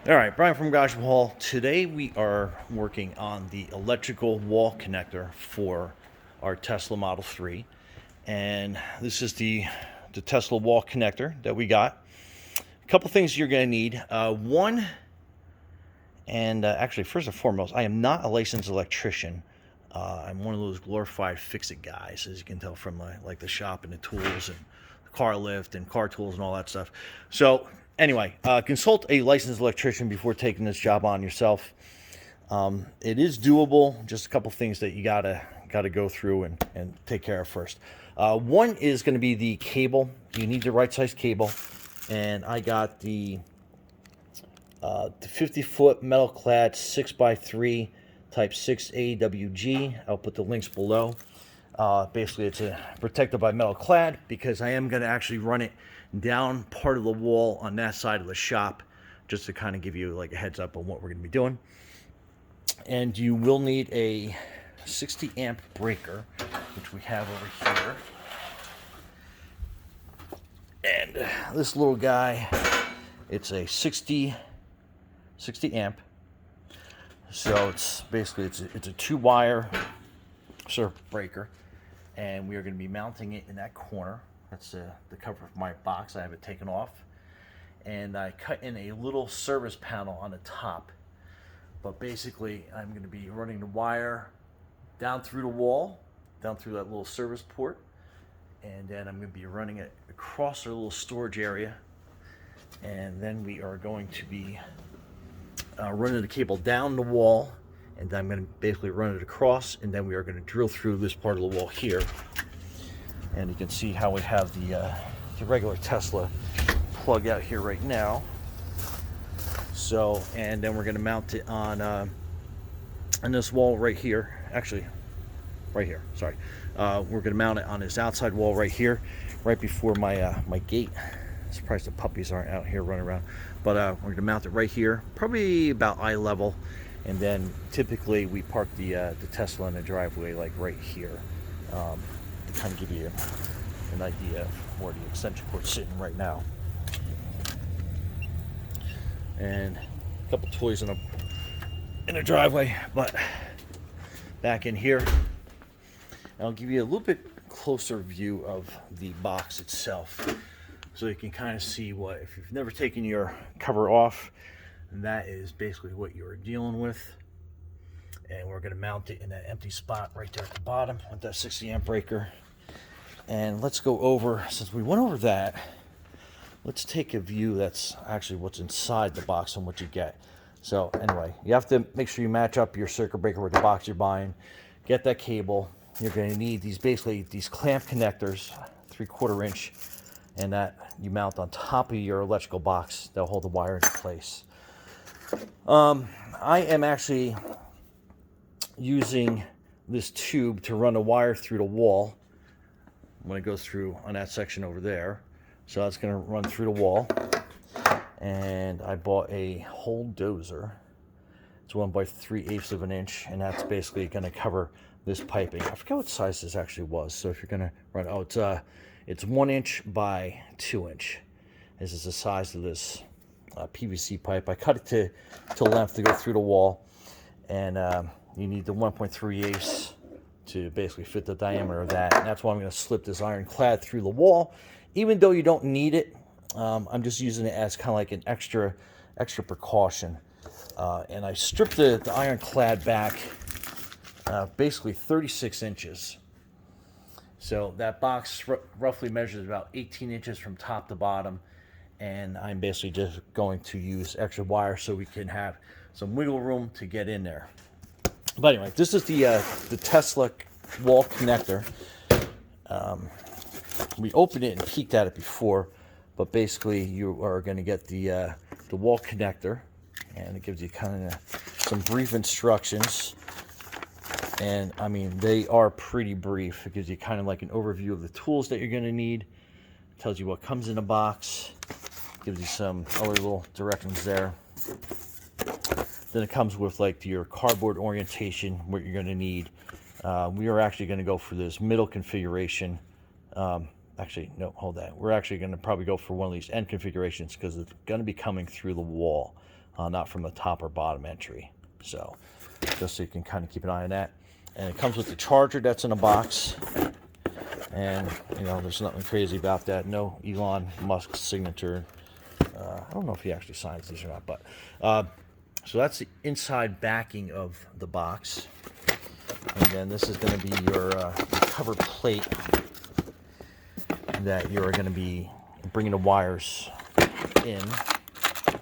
All right, Brian from Garage Hall. Today we are working on the electrical wall connector for our Tesla Model 3. And this is the Tesla wall connector that we got. A couple things you're going to need. One, and actually, first and foremost, I am not a licensed electrician. I'm one of those glorified fix-it guys, as you can tell from like the shop and the tools and the car lift and car tools and all that stuff. So anyway, consult a licensed electrician before taking this job on yourself. It is doable. Just a couple things that you gotta go through and take care of first. One is going to be the cable. You need the right size cable, and I got the 50-foot metal clad 6x3 type 6 AWG. I'll put the links below. Basically, it's protected by metal clad because I am going to actually run it down part of the wall on that side of the shop, just to kind of give you like a heads up on what we're going to be doing. And you will need a 60 amp breaker, which we have over here. And this little guy, it's a 60 amp. So it's basically it's a 2-wire circuit breaker, and we are going to be mounting it in that corner. That's the cover of my box. I have it taken off, and I cut in a little service panel on the top. But basically, I'm going to be running the wire down through the wall, down through that little service port, and then I'm going to be running it across our little storage area, and then we are going to be running the cable down the wall, and I'm going to basically run it across, and then we are going to drill through this part of the wall here. And you can see how we have the regular Tesla plug out here right now. So, and then we're going to mount it on this wall right here. Actually, right here. Sorry, we're going to mount it on this outside wall right here, right before my my gate. Surprised the puppies aren't out here running around. But we're going to mount it right here, probably about eye level. And then typically we park the Tesla in the driveway like right here, to kind of give you an idea of where the extension cord's sitting right now. And a couple toys in the driveway, but back in here, I'll give you a little bit closer view of the box itself, so you can kind of see what, if you've never taken your cover off, that is basically what you're dealing with. And we're going to mount it in that empty spot right there at the bottom with that 60 amp breaker. And let's go over, since we went over that, let's take a view that's actually what's inside the box and what you get. So anyway, you have to make sure you match up your circuit breaker with the box you're buying. Get that cable. You're going to need these clamp connectors, 3/4 inch, and that you mount on top of your electrical box. They'll hold the wire into place. I am actually using this tube to run a wire through the wall when it goes through on that section over there. So that's going to run through the wall. And I bought a hole dozer. It's 1 by 3/8 of an inch, and that's basically going to cover this piping. I forget what size this actually was. So if you're going to run, it's 1 inch by 2 inch. This is the size of this PVC pipe. I cut it to length to go through the wall, and you need the 1.3/8 to basically fit the diameter of that. And that's why I'm going to slip this ironclad through the wall, even though you don't need it. I'm just using it as kind of like an extra precaution. And I stripped the ironclad back basically 36 inches. So that box roughly measures about 18 inches from top to bottom. And I'm basically just going to use extra wire so we can have some wiggle room to get in there. But anyway, this is the Tesla wall connector. We opened it and peeked at it before, but basically you are going to get the wall connector, and it gives you kind of some brief instructions. And I mean, they are pretty brief. It gives you kind of like an overview of the tools that you're going to need. It tells you what comes in a box. Gives you some other little directions there. Then it comes with like your cardboard orientation, what you're going to need. We are actually going to go for this middle configuration. Actually, no, hold that. We're actually going to probably go for one of these end configurations because it's going to be coming through the wall. not from the top or bottom entry. So just so you can kind of keep an eye on that. And it comes with the charger that's in a box. And, you know, there's nothing crazy about that. No Elon Musk signature. I don't know if he actually signs these or not, but so that's the inside backing of the box. And then this is going to be your cover plate that you're going to be bringing the wires in.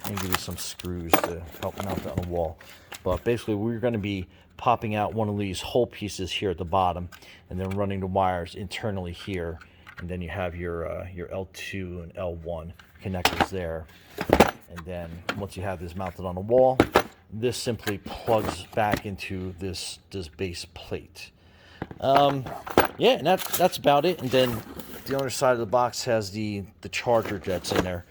And give you some screws to help mount it on the wall. But basically, we're going to be popping out one of these hole pieces here at the bottom, and then running the wires internally here. And then you have your L2 and L1 connectors there. And then once you have this mounted on the wall, this simply plugs back into this base plate. Yeah, and that's about it. And then the other side of the box has the charger that's in there.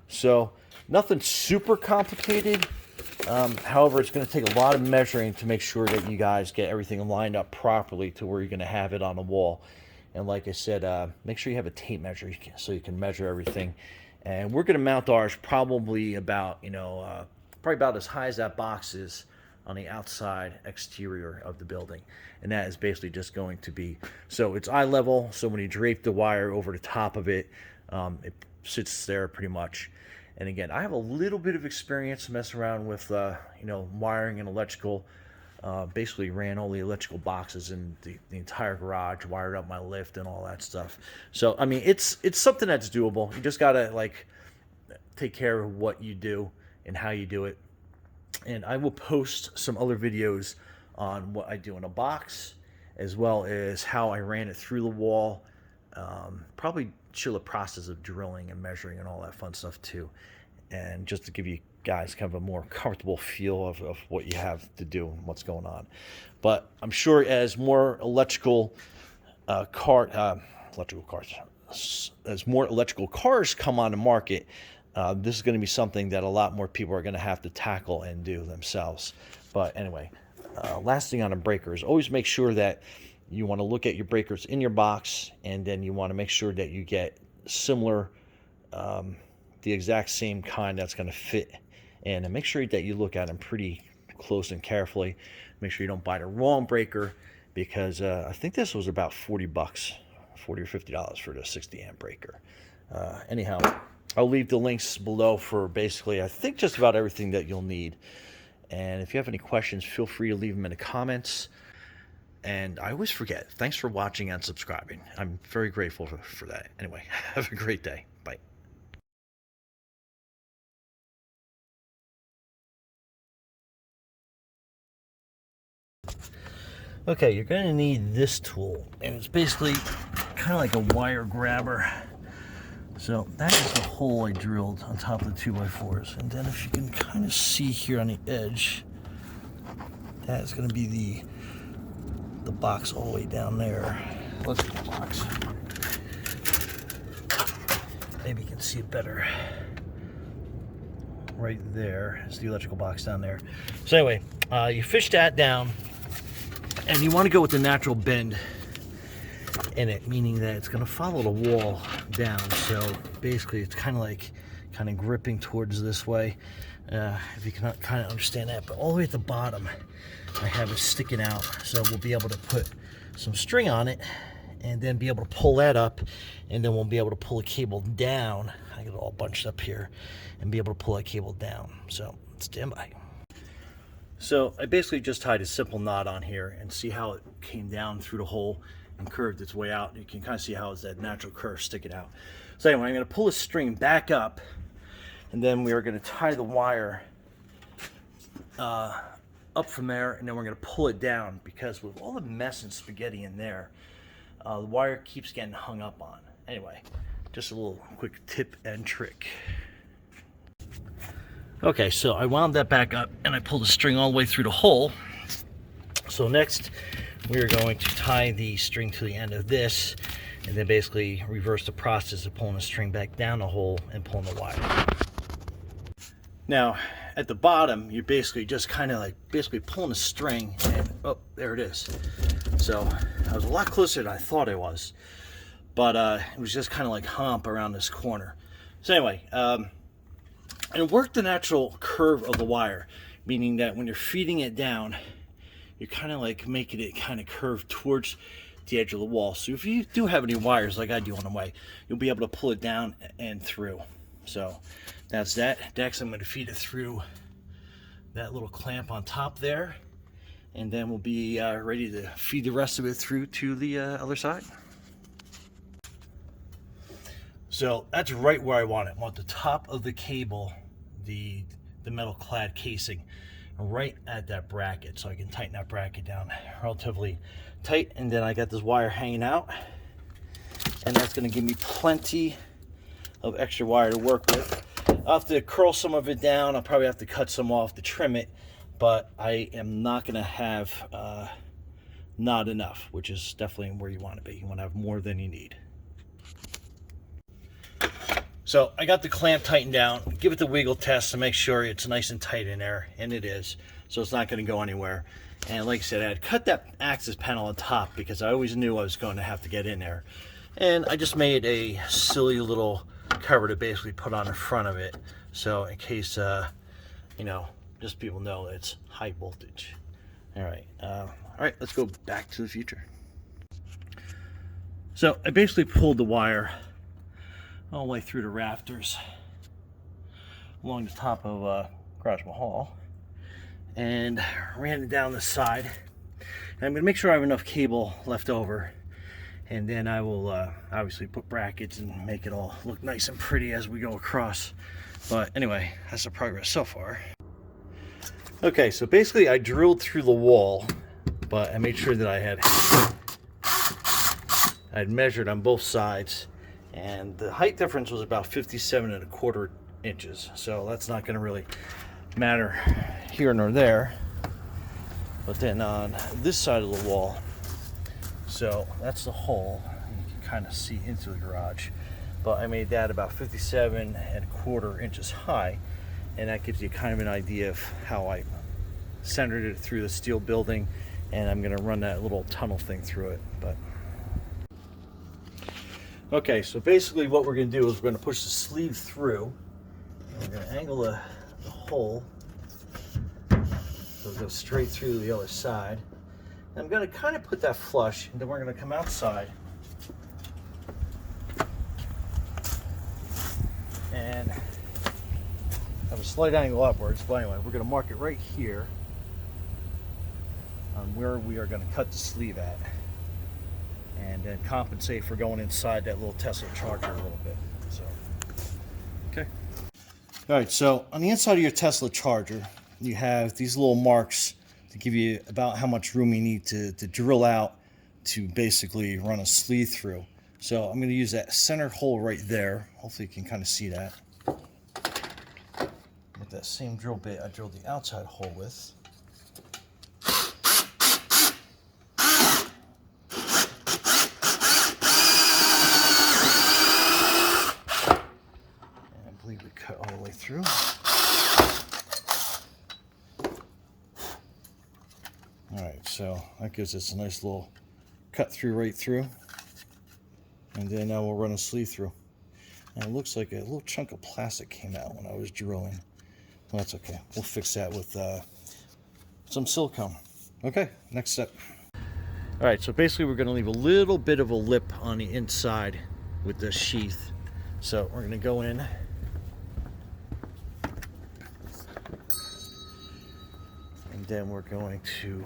So nothing super complicated. However, it's going to take a lot of measuring to make sure that you guys get everything lined up properly to where you're going to have it on the wall. And like I said, make sure you have a tape measure so you can measure everything. And we're going to mount ours probably about, probably about as high as that box is on the outside exterior of the building. And that is basically just going to be, so it's eye level. So when you drape the wire over the top of it, it sits there pretty much. And again, I have a little bit of experience messing around with, wiring and electrical. Basically ran all the electrical boxes in the entire garage, wired up my lift and all that stuff. So, I mean, it's something that's doable. You just got to, take care of what you do and how you do it. And I will post some other videos on what I do in a box, as well as how I ran it through the wall. Probably show the process of drilling and measuring and all that fun stuff too. And just to give you guys kind of a more comfortable feel of what you have to do and what's going on. But I'm sure as more electrical cars, as more electrical cars come on the market, this is going to be something that a lot more people are going to have to tackle and do themselves. But anyway, last thing on a breaker is always make sure that you want to look at your breakers in your box, and then you want to make sure that you get similar, the exact same kind that's going to fit. And make sure that you look at them pretty close and carefully. Make sure you don't buy the wrong breaker, because I think this was about $40, $40 or $50 for the 60 amp breaker. Anyhow, I'll leave the links below for basically, I think, just about everything that you'll need. And if you have any questions, feel free to leave them in the comments. And I always forget. Thanks for watching and subscribing. I'm very grateful for that. Anyway, have a great day. Bye. Okay, you're going to need this tool, and it's basically kind of like a wire grabber. So that is the hole I drilled on top of the 2x4s. And then if you can kind of see here on the edge, that is going to be the box all the way down there. Let's get the box. Maybe you can see it better. Right there is the electrical box down there. So anyway, you fish that down, and you want to go with the natural bend in it, meaning that it's going to follow the wall down. So basically it's kind of gripping towards this way, if you can kind of understand that. But all the way at the bottom I have it sticking out, so we'll be able to put some string on it and then be able to pull that up, and then we'll be able to pull a cable down. I get it all bunched up here, and be able to pull that cable down. So stand by. So I basically just tied a simple knot on here, and see how it came down through the hole and curved its way out. You can kind of see how it's that natural curve sticking out. So anyway, I'm going to pull the string back up, and then we are going to tie the wire up from there, and then we're going to pull it down, because with all the mess and spaghetti in there, the wire keeps getting hung up on. Anyway, just a little quick tip and trick. Okay, so I wound that back up, and I pulled the string all the way through the hole. So next, we're going to tie the string to the end of this, and then basically reverse the process of pulling the string back down the hole and pulling the wire. Now, at the bottom, you're basically just kind of basically pulling the string, and oh, there it is. So I was a lot closer than I thought I was, but it was just kind of hung up around this corner. So anyway, and work the natural curve of the wire, meaning that when you're feeding it down, you're kind of like making it kind of curve towards the edge of the wall. So if you do have any wires like I do on the way, you'll be able to pull it down and through. So that's that. Next, I'm going to feed it through that little clamp on top there, and then we'll be ready to feed the rest of it through to the other side. So that's right where I want it. I want the top of the cable, the metal clad casing, right at that bracket, so I can tighten that bracket down relatively tight. And then I got this wire hanging out, and that's going to give me plenty of extra wire to work with. I'll have to curl some of it down. I'll probably have to cut some off to trim it, but I am not going to have not enough, which is definitely where you want to be. You want to have more than you need. So I got the clamp tightened down. Give it the wiggle test to make sure it's nice and tight in there, and it is. So it's not going to go anywhere. And like I said, I had cut that access panel on top because I always knew I was going to have to get in there. And I just made a silly little cover to basically put on the front of it. So in case, you know, just people know it's high voltage. All right, let's go back to the future. So I basically pulled the wire all the way through the rafters along the top of garage hall and ran it down the side. And I'm going to make sure I have enough cable left over, and then I will obviously put brackets and make it all look nice and pretty as we go across. But anyway, that's the progress so far. Okay, so basically I drilled through the wall, but I made sure that I had measured on both sides, and the height difference was about 57.25 inches. So that's not going to really matter here nor there. But then on this side of the wall, so that's the hole, you can kind of see into the garage, but I made that about 57.25 inches high, and that gives you kind of an idea of how I centered it through the steel building. And I'm going to run that little tunnel thing through it. But okay, so basically what we're going to do is we're going to push the sleeve through, and we're going to angle the hole so it goes straight through the other side. And I'm going to kind of put that flush, and then we're going to come outside and have a slight angle upwards. But anyway, we're going to mark it right here on where we are going to cut the sleeve at, and then compensate for going inside that little Tesla charger a little bit. So, okay. All right, so on the inside of your Tesla charger, you have these little marks to give you about how much room you need to drill out to basically run a sleeve through. So I'm going to use that center hole right there. Hopefully you can kind of see that. With that same drill bit I drilled the outside hole with. We cut all the way through. Alright, so that gives us a nice little cut through right through. And then now we'll run a sleeve through. And it looks like a little chunk of plastic came out when I was drilling. Well, that's okay. We'll fix that with some silicone. Okay, next step. Alright, so basically we're going to leave a little bit of a lip on the inside with this sheath. So we're going to go in and then we're going to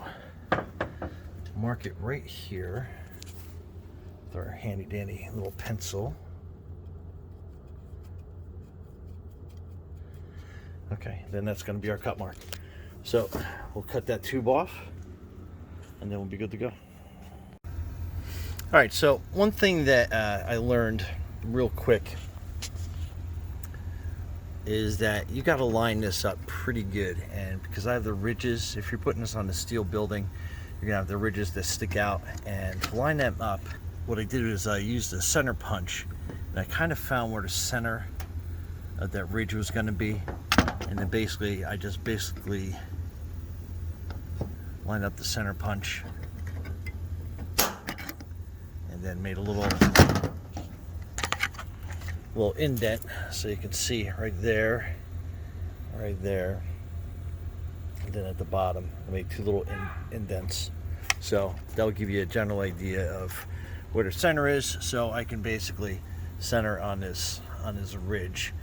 mark it right here with our handy dandy little pencil. Okay, then that's going to be our cut mark. So we'll cut that tube off, and then we'll be good to go. All right, so one thing that I learned real quick is that you got to line this up pretty good. And because I have the ridges, if you're putting this on the steel building, you're gonna have the ridges that stick out. And to line them up, what I did is I used a center punch, and I kind of found where the center of that ridge was going to be, and then I just basically lined up the center punch, and then made a little indent so you can see right there right there, and then at the bottom I make two little indents. So that will give you a general idea of where the center is, so I can basically center on this ridge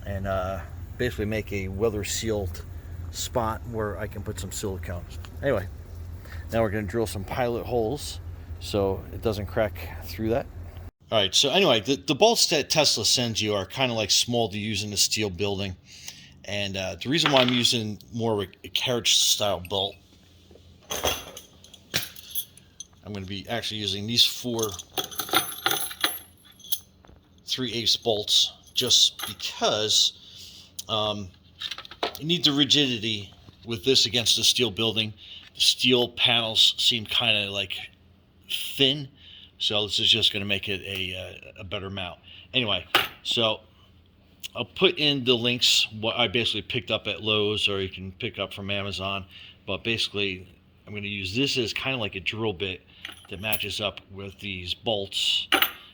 and basically make a weather sealed spot where I can put some silicone. Anyway, now we're going to drill some pilot holes so it doesn't crack through that. All right, so anyway, the bolts that Tesla sends you are kind of like small to use in a steel building. And the reason why I'm using more of a carriage style bolt, I'm going to be actually using these 4 3/8 bolts just because you need the rigidity with this against the steel building. The steel panels seem kind of like thin, so this is just going to make it a better mount. Anyway, so I'll put in the links what I basically picked up at Lowe's, or you can pick up from Amazon. But basically, I'm going to use this as kind of like a drill bit that matches up with these bolts.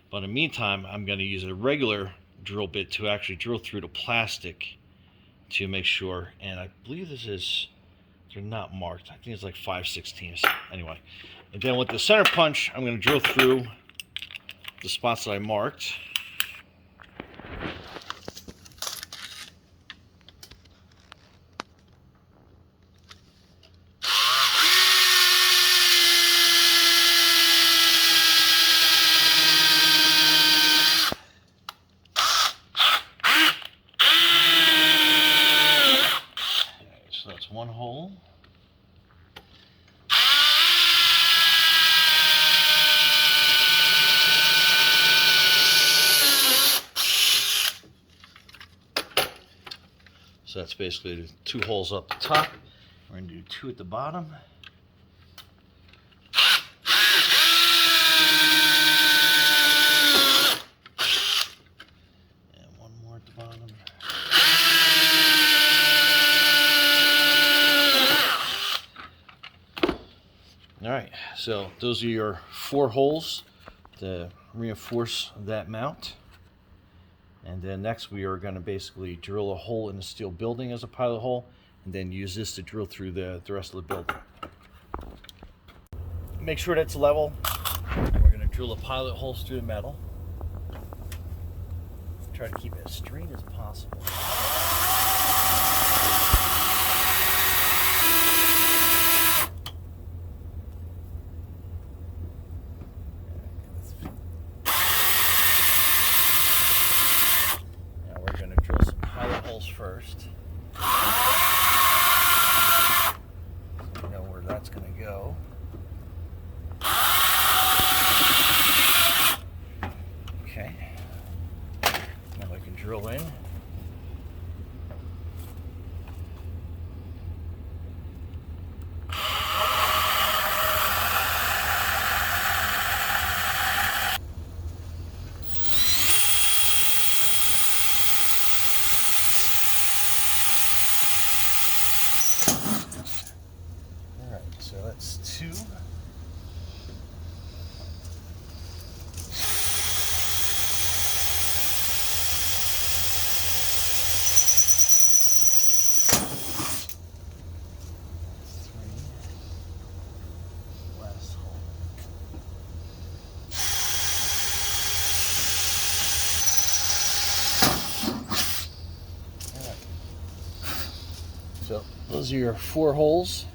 But in the meantime, I'm going to use a regular drill bit to actually drill through the plastic to make sure. And I believe they're not marked. I think it's like 5/16. Anyway, and then with the center punch, I'm going to drill through the spots that I marked. So that's one hole. So that's basically the 2 holes up the top. We're going to do 2 at the bottom. And 1 more at the bottom. All right, so those are your 4 holes to reinforce that mount. And then next we are going to basically drill a hole in the steel building as a pilot hole, and then use this to drill through the rest of the building. Make sure that's level. We're going to drill the pilot holes through the metal. Try to keep it as straight as possible. First, so you know where that's going to go. Okay, now I can drill in. So that's 2. Last hole. All right. So those are your 4 holes.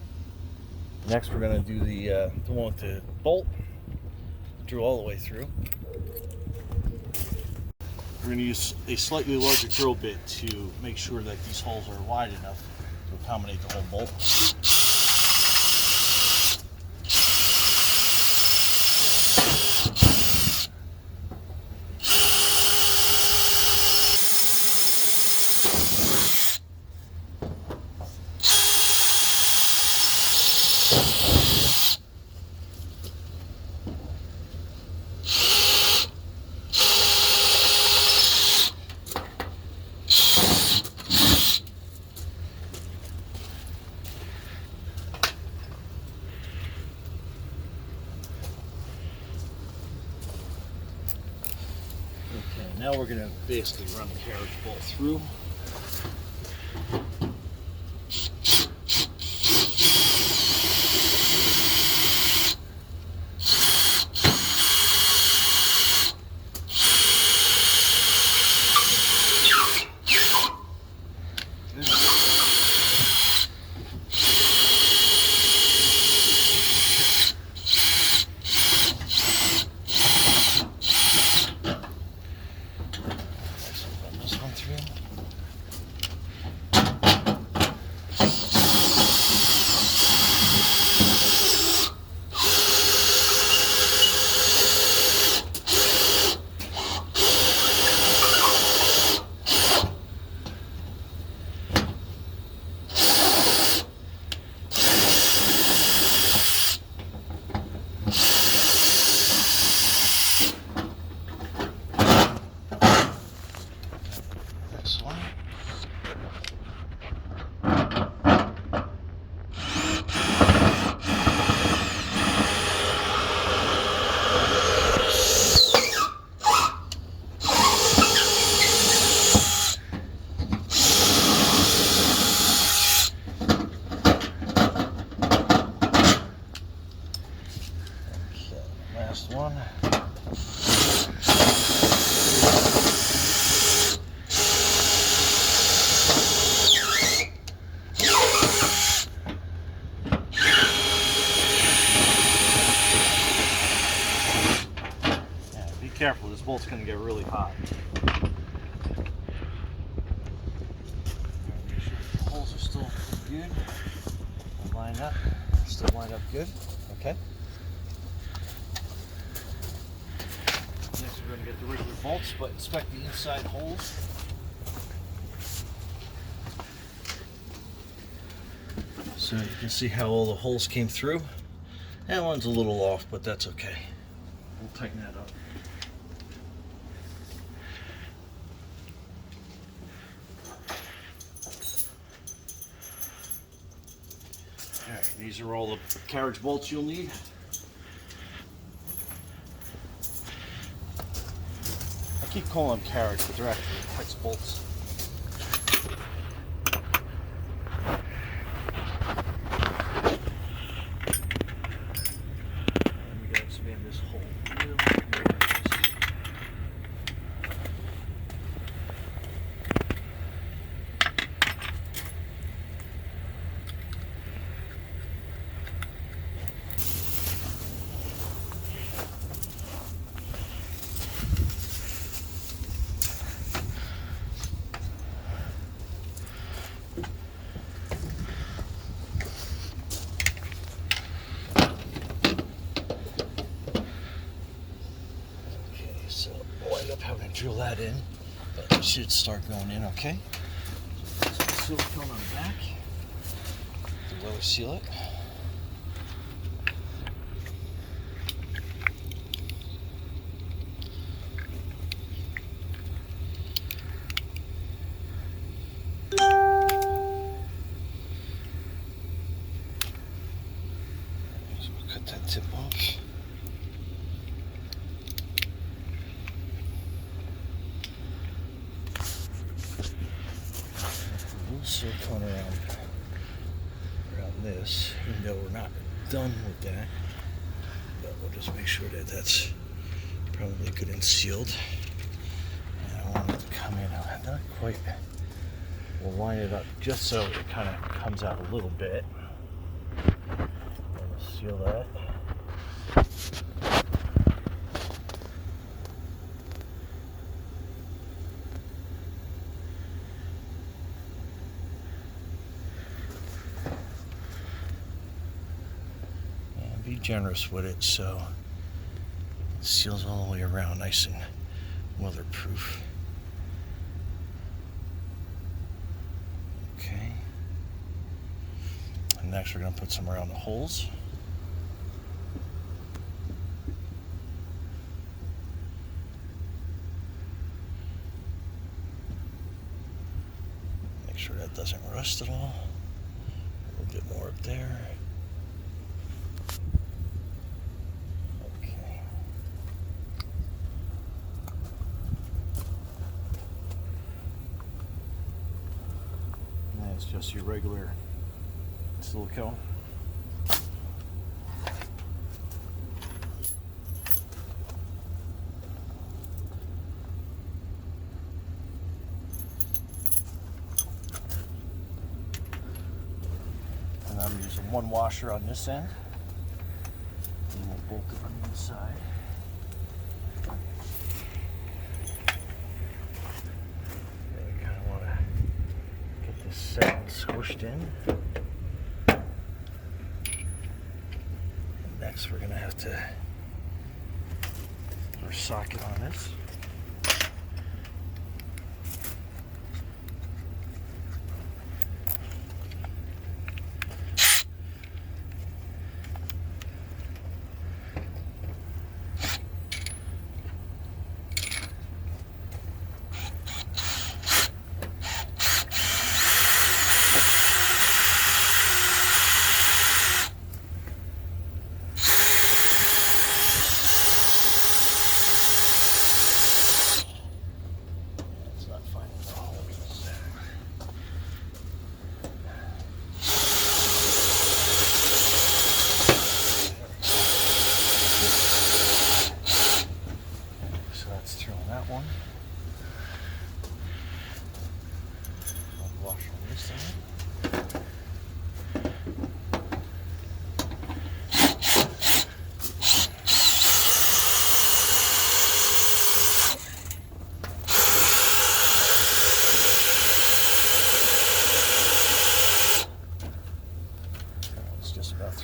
Next, we're going to do the one with the bolt, drill all the way through. We're going to use a slightly larger drill bit to make sure that these holes are wide enough to accommodate the whole bolt. Okay, now we're going to basically run the carriage bolt through. bolt's going to get really hot. Make sure the holes are still good. Line up. Still lined up good. Okay. Next, we're going to get the regular bolts, but inspect the inside holes. So you can see how all the holes came through. That one's a little off, but that's okay. We'll tighten that up. Alright, these are all the carriage bolts you'll need. I keep calling them carriage, but they're actually hex bolts. This hole really so we'll end up having to drill that in, but it should start going in okay. So some silicone on the back to weather seal it. So we'll cut that tip off. Silicone around this, even though we're not done with that, but we'll just make sure that that's probably good and sealed. And I want it to come in not quite. We'll line it up just so it kind of comes out a little bit. And we'll seal that. Be generous with it so it seals all the way around nice and weatherproof. Okay. And next we're going to put some around the holes. Make sure that doesn't rust at all. A little bit more up there. It's just your regular silicone. And I'm using one washer on this end. And we'll bolt it on the inside. Set and squished in. And next we're going to have to put our socket on this.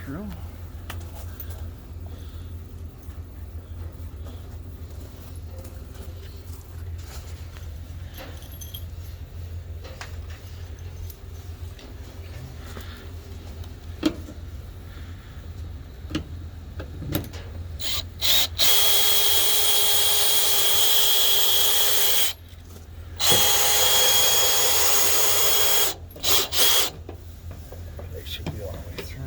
through. Should be all the way through.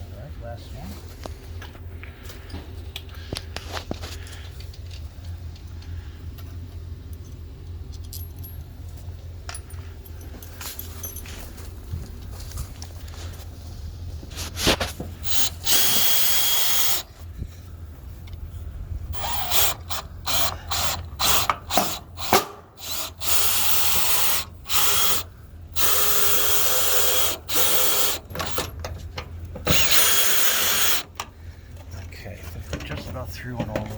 All right, last one. Okay, I think we're just about through on all those.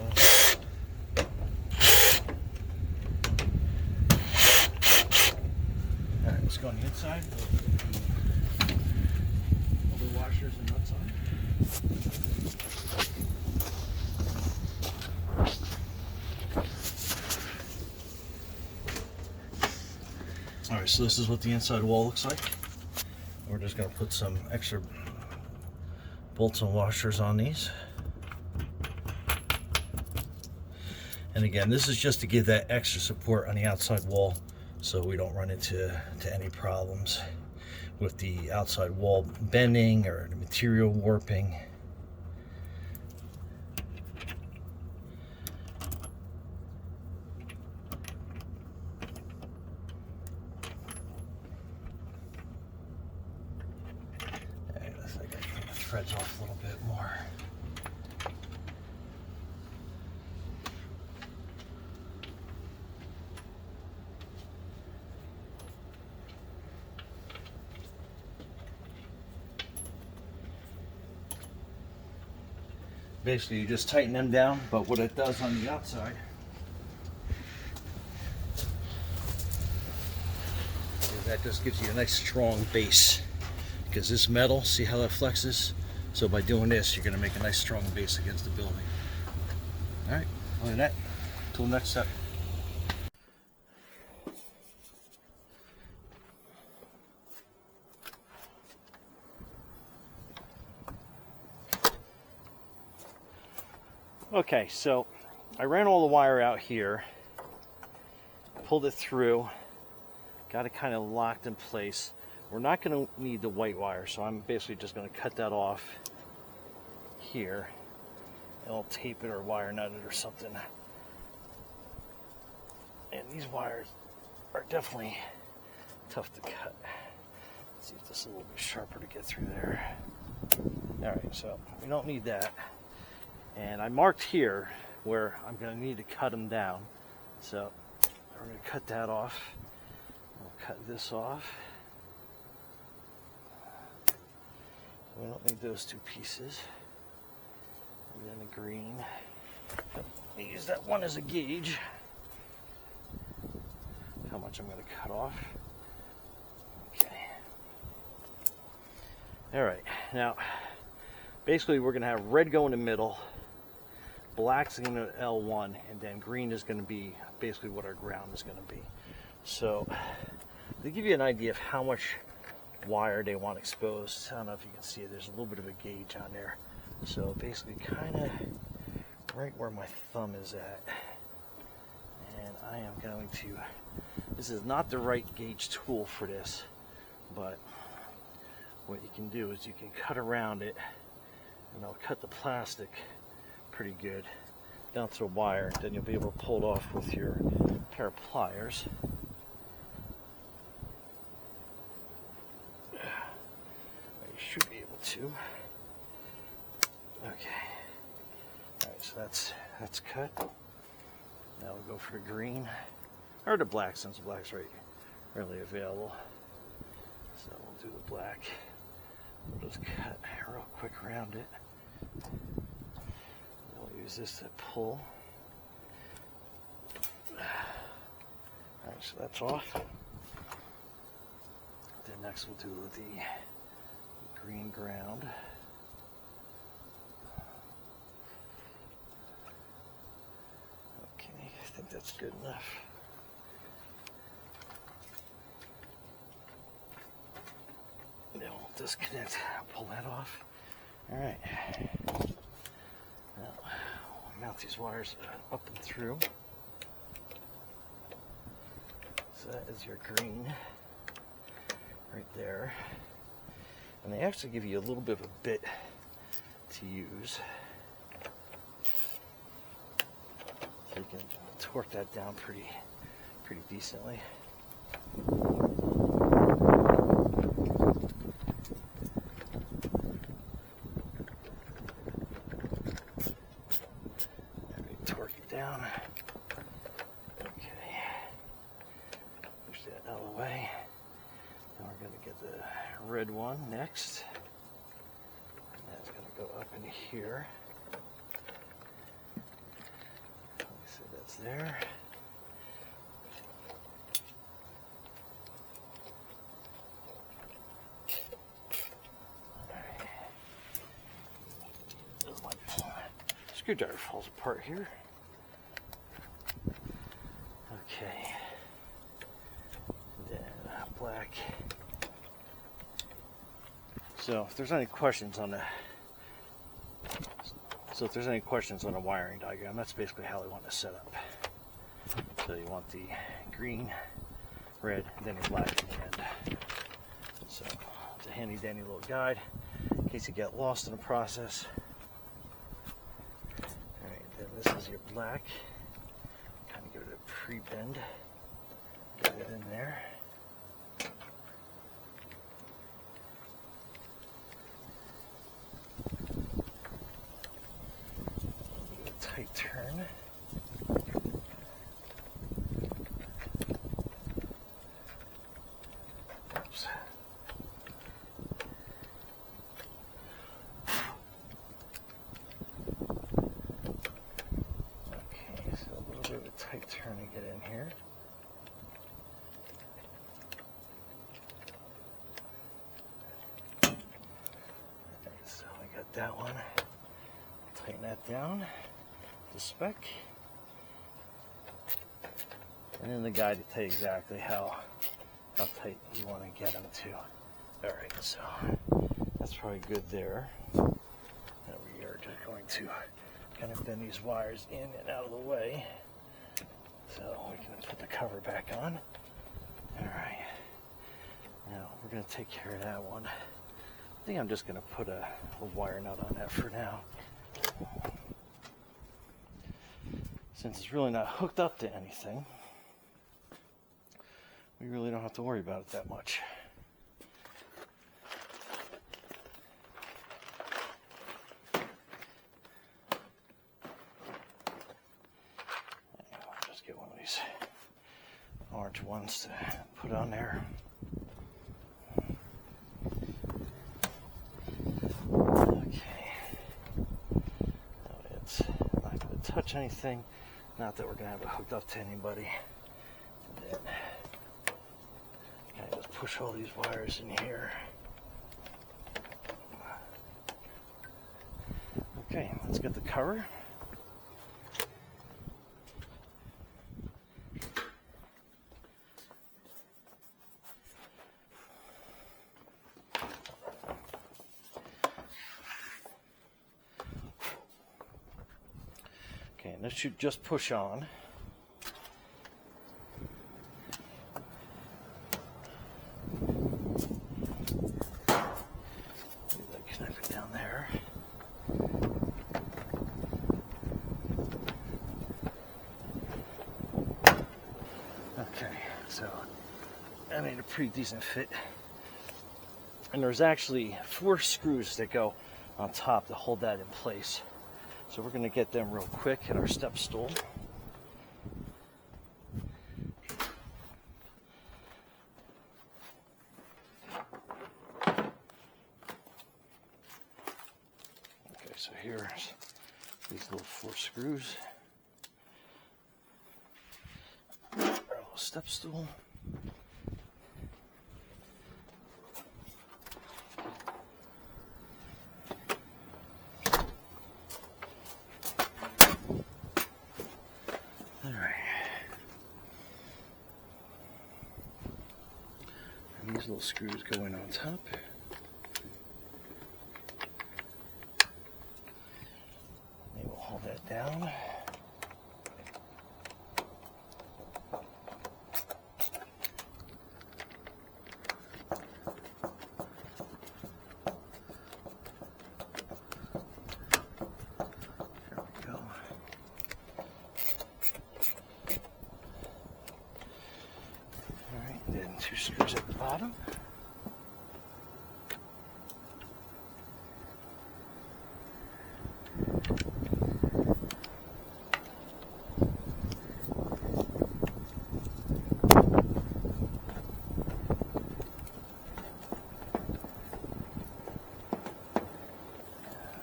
All right, let's go on the inside. All the washers and nuts on. All right, so this is what the inside wall looks like. We're just going to put some extra bolts and washers on these. And again, this is just to give that extra support on the outside wall so we don't run into any problems with the outside wall bending or the material warping. And I think I can get the threads off a little bit more. Basically, you just tighten them down, but what it does on the outside is that just gives you a nice strong base. Because this metal, see how that flexes? So by doing this, you're going to make a nice strong base against the building. All right, other than that, until next step. Okay, so I ran all the wire out here, pulled it through, got it kind of locked in place. We're not going to need the white wire, so I'm basically just going to cut that off here, and I'll tape it or wire nut it or something. And these wires are definitely tough to cut. Let's see if this is a little bit sharper to get through there. All right, so we don't need that. And I marked here where I'm going to need to cut them down. So we're going to cut that off. We'll cut this off. We don't need those two pieces. And then the green. I use that one as a gauge. How much I'm going to cut off. Okay. All right. Now, basically we're going to have red go in the middle. Black's going to L1, and then green is going to be basically what our ground is going to be. So, to give you an idea of how much wire they want exposed, I don't know if you can see it, there's a little bit of a gauge on there. So, basically, kind of right where my thumb is at. And I am going to, this is not the right gauge tool for this, but what you can do is you can cut around it, and I'll cut the plastic pretty good down to the wire, then you'll be able to pull it off with your pair of pliers. You should be able to. Okay. Alright, so that's cut. Now we'll go for the green. Or the black, since the black's readily available. So we'll do the black We'll just cut real quick around it. We'll use this to pull. Alright, so that's off. Then next we'll do the green ground. Okay, I think that's good enough. Then we'll disconnect, pull that off. Alright. Now, we'll mount these wires up and through. So that is your green right there. And they actually give you a little bit of a bit to use. So you can torque that down pretty decently. Torque it down. Okay. Push that out of the way. Now we're going to get the red one next. That's going to go up in here. So that's there. Alright. My screwdriver falls apart here. Okay. Then black. So if there's any questions on the wiring diagram, that's basically how we want to set up. So you want the green, red, and then your black in the end. So it's a handy dandy little guide in case you get lost in the process. Alright, then this is your black. Kind of give it a pre-bend. Get it in there. Tight turn. Oops. Okay, so a little bit of a tight turn to get in here. Alright, so I got that one. Tighten that down. The spec, and then the guide to tell you exactly how tight you want to get them to. Alright, so that's probably good there. Now we are just going to kind of bend these wires in and out of the way so we can put the cover back on. Alright, now we're going to take care of that one. I think I'm just going to put a wire nut on that for now. Since it's really not hooked up to anything, we really don't have to worry about it that much. I'll just get one of these orange ones to put on there. Okay. Now it's not going to touch anything. Not that we're going to have it hooked up to anybody. And then kind of just push all these wires in here. Okay, let's get the cover. Okay, and this should just push on. Connect it down there. Okay, so I made a pretty decent fit. And there's actually 4 screws that go on top to hold that in place. So we're going to get them real quick at our step stool. so here's these little 4 screws. Our little step stool. And these little screws go in on top. They will hold that down. There we go. Alright, then 2 screws at the bottom.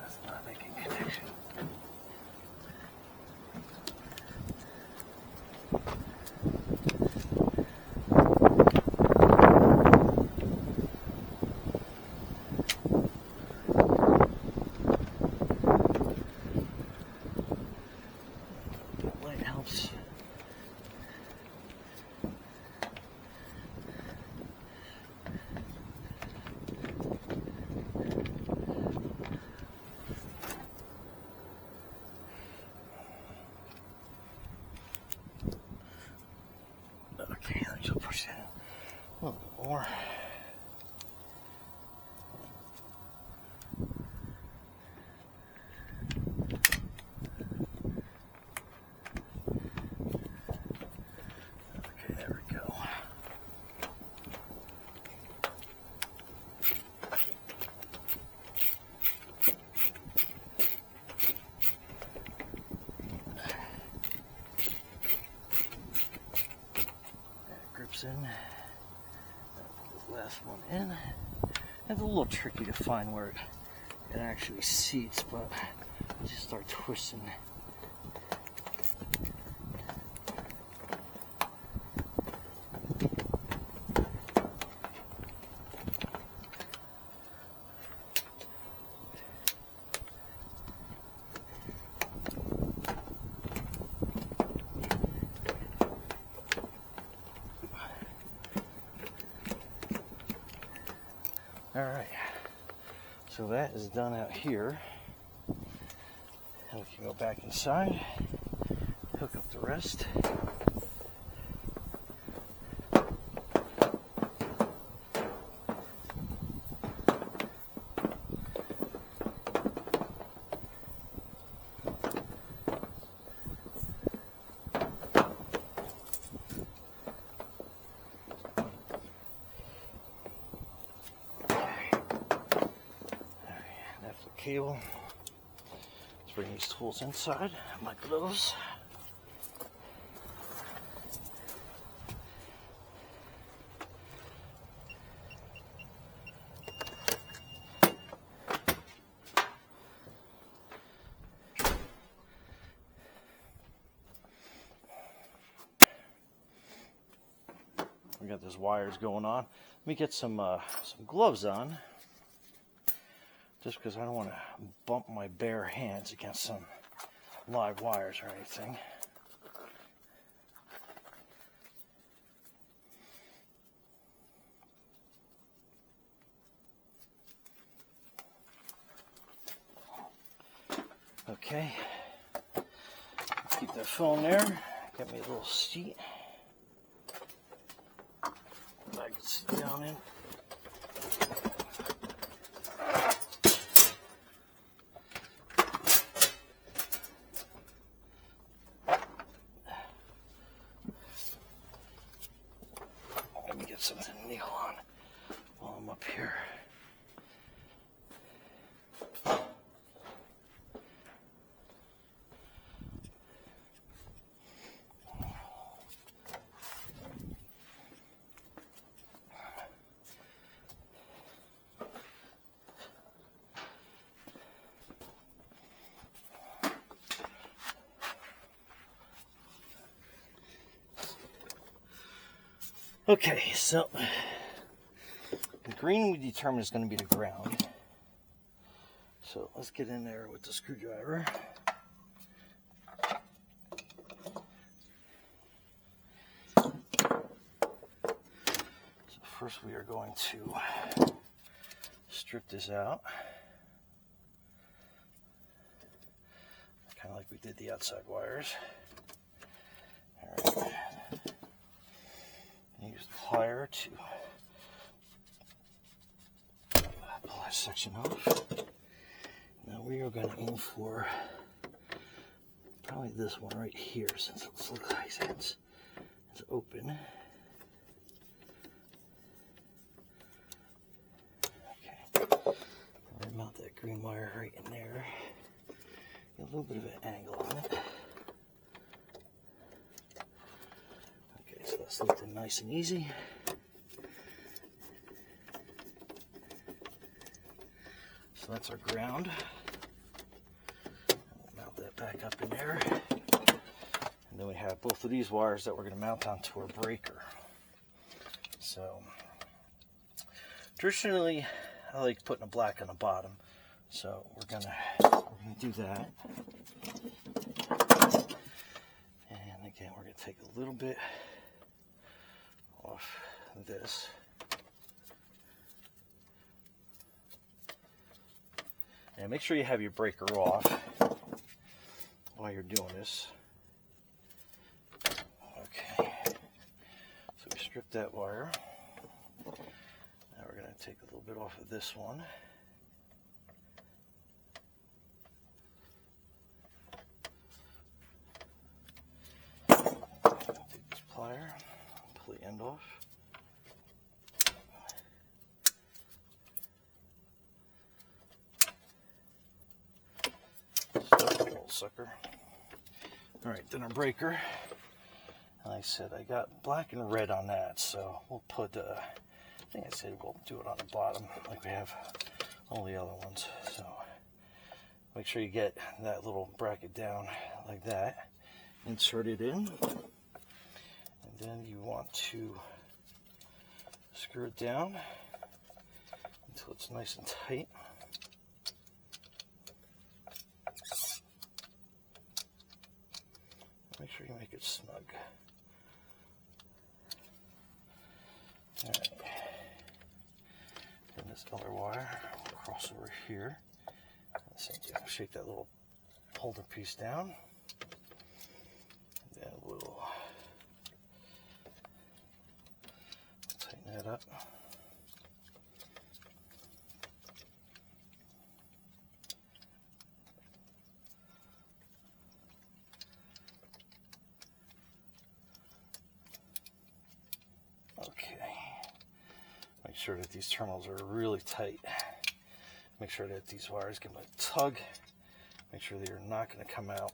That's not making connection. Light helps. Okay, let's just push that a little bit more. Okay, there we go. That grips in. The last one in. It's a little tricky to find where it actually seats, but you just start twisting. Alright, so that is done out here. And we can go back inside, hook up the rest. Cable. Let's bring these tools inside. My gloves. We got those wires going on. Let me get some gloves on. Just because I don't want to bump my bare hands against some live wires or anything. Okay, keep that phone there. Get me a little seat that I can sit down in. Something to kneel on while I'm up here. Okay, so the green we determined is going to be the ground. So let's get in there with the screwdriver. So first we are going to strip this out. Kind of like we did the outside wires. All right. Use the plier to pull that section off. Now we are going to aim for probably this one right here, since it looks like it's open. Okay. I'm mount that green wire right in there. Get a little bit of an angle on it. So that's looking nice and easy. So that's our ground. We'll mount that back up in there. And then we have both of these wires that we're going to mount onto our breaker. So traditionally, I like putting a black on the bottom. So we're gonna do that. And again, we're going to take a little bit off this. And make sure you have your breaker off while you're doing this. Okay, so we stripped that wire. Now we're going to take a little bit off of this one. Take this plier, pull the end off. Little sucker. Alright, then our breaker. Like I said, I got black and red on that, so we'll put, I think I said we'll do it on the bottom like we have all the other ones. So make sure you get that little bracket down like that. Insert it in. And then you want to screw it down until it's nice and tight. Make sure you make it snug. Alright. Then this other wire will cross over here. Shake that little holder piece down. Then we'll tighten that up. Make sure that these terminals are really tight. Make sure that these wires give them a tug. Make sure they are not going to come out.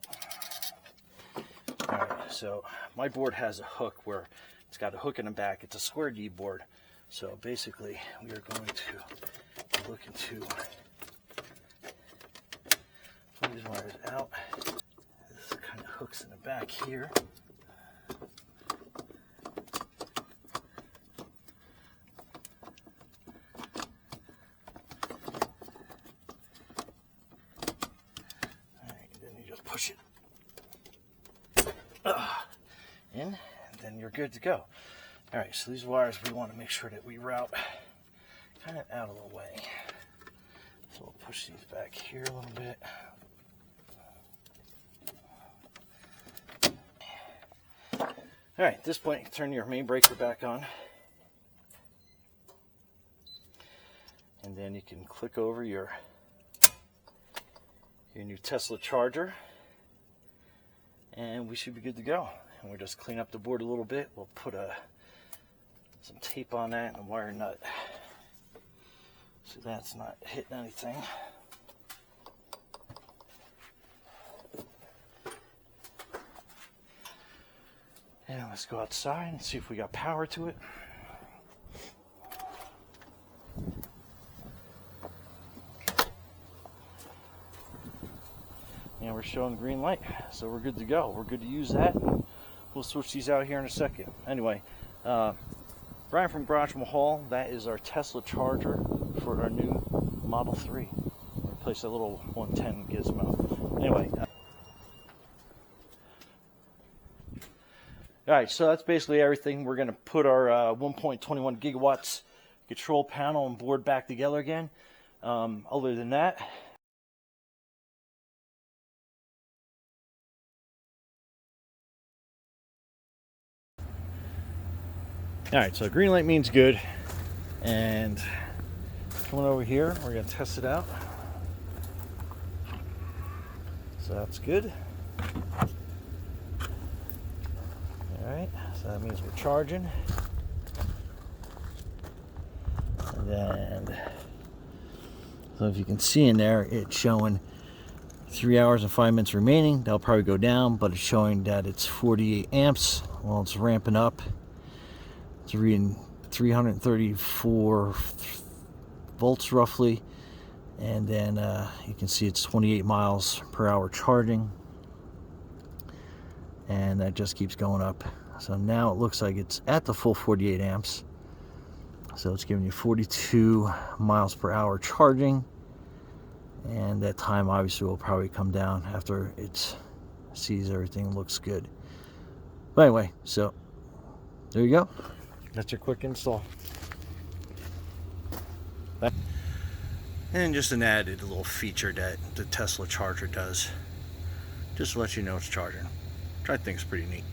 Alright, so my board has a hook where it's got a hook in the back. It's a square D board. So basically, we are going to be looking to pull these wires out. This kind of hooks in the back here. Push it in, and then you're good to go. All right, so these wires we want to make sure that we route kind of out of the way. So we'll push these back here a little bit. All right, at this point, you can turn your main breaker back on. And then you can click over your new Tesla charger. And we should be good to go. And we'll just clean up the board a little bit. We'll put some tape on that and a wire nut so that's not hitting anything. And let's go outside and see if we got power to it. And we're showing green light, so we're good to go. We're good to use that. We'll switch these out here in a second. Anyway, Brian from Garage Mahal. That is our Tesla charger for our new Model 3. Replace a little 110 gizmo. Anyway. Alright, so that's basically everything. We're going to put our 1.21 gigawatts control panel and board back together again. Other than that, alright, so green light means good. And coming over here, we're going to test it out. So that's good. Alright, so that means we're charging. And then, so if you can see in there, it's showing 3 hours and 5 minutes remaining. That'll probably go down, but it's showing that it's 48 amps. Well, it's ramping up. It's reading 334 volts roughly. And then you can see it's 28 miles per hour charging. And that just keeps going up. So now it looks like it's at the full 48 amps. So it's giving you 42 miles per hour charging. And that time obviously will probably come down after it sees everything looks good. But anyway, so there you go. That's your quick install. And just an added little feature that the Tesla charger does, just to let you know it's charging, which I think is pretty neat.